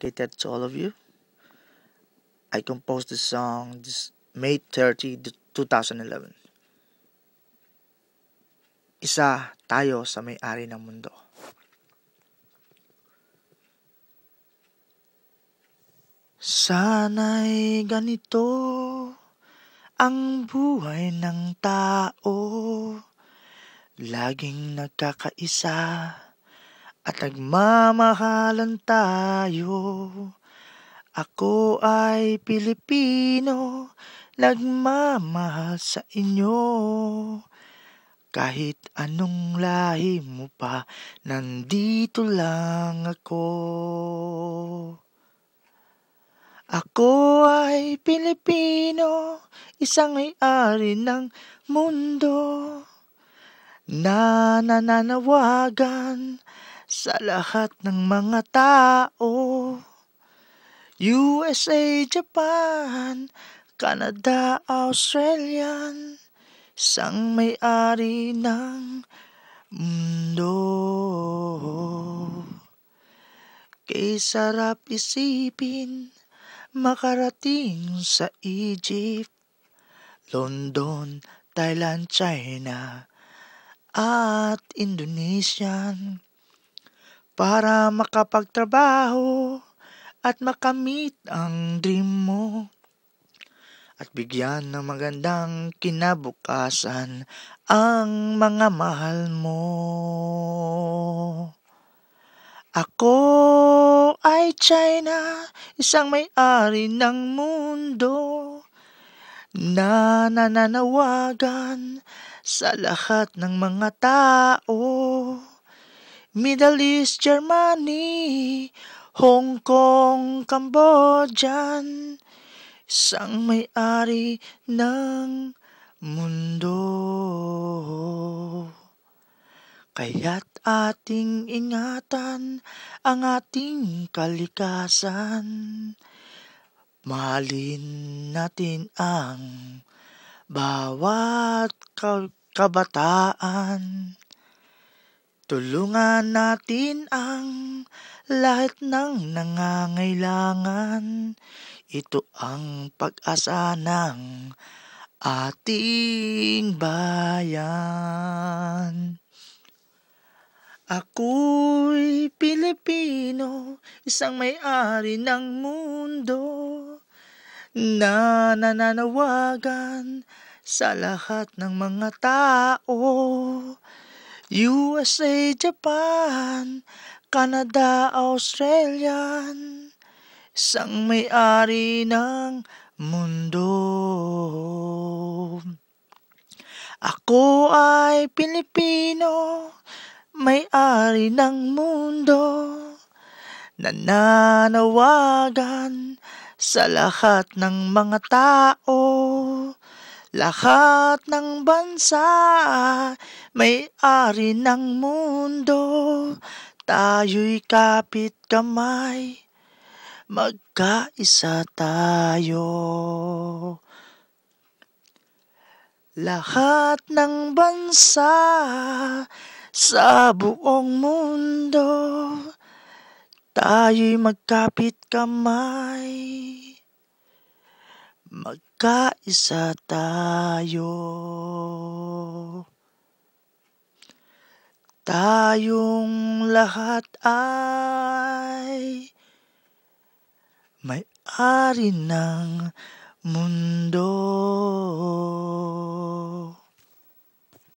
dedicated to all of you. I composed this song this May 30, 2011. Isa tayo sa may-ari ng mundo. Sana'y ganito ang buhay ng tao, laging nagkakaisa at nagmamahalan tayo. Ako ay Pilipino, nagmamahal sa inyo. Kahit anong lahi mo pa, nandito lang ako. Ako ay Pilipino, isang may-ari ng mundo, na nananawagan sa lahat ng mga tao. USA, Japan, Canada, Australian, isang may-ari ng mundo. Kay sarap isipin, makarating sa Egypt, London, Thailand, China, at Indonesian para makapagtrabaho at makamit ang dream mo at bigyan ng magandang kinabukasan ang mga mahal mo. Ako ay China, isang may-ari ng mundo, na nananawagan sa lahat ng mga tao. Middle East, Germany, Hong Kong, Cambodian, isang may-ari ng mundo. Kaya't ating ingatan ang ating kalikasan. Mahalin natin ang bawat kabataan. Tulungan natin ang lahat ng nangangailangan. Ito ang pag-asa ng ating bayan. Ako'y Pilipino, isang may-ari ng mundo, na nananawagan sa lahat ng mga tao. USA, Japan, Canada, Australian, isang may-ari ng mundo. Ako ay Pilipino, may-ari ng mundo, nananawagan sa lahat ng mga tao. Lahat ng bansa, may-ari ng mundo, tayo'y kapit kamay, magkaisa tayo. Lahat ng bansa sa buong mundo, tayo'y magkapit kamay, magkaisa tayo. Tayong lahat ay may-ari ng mundo.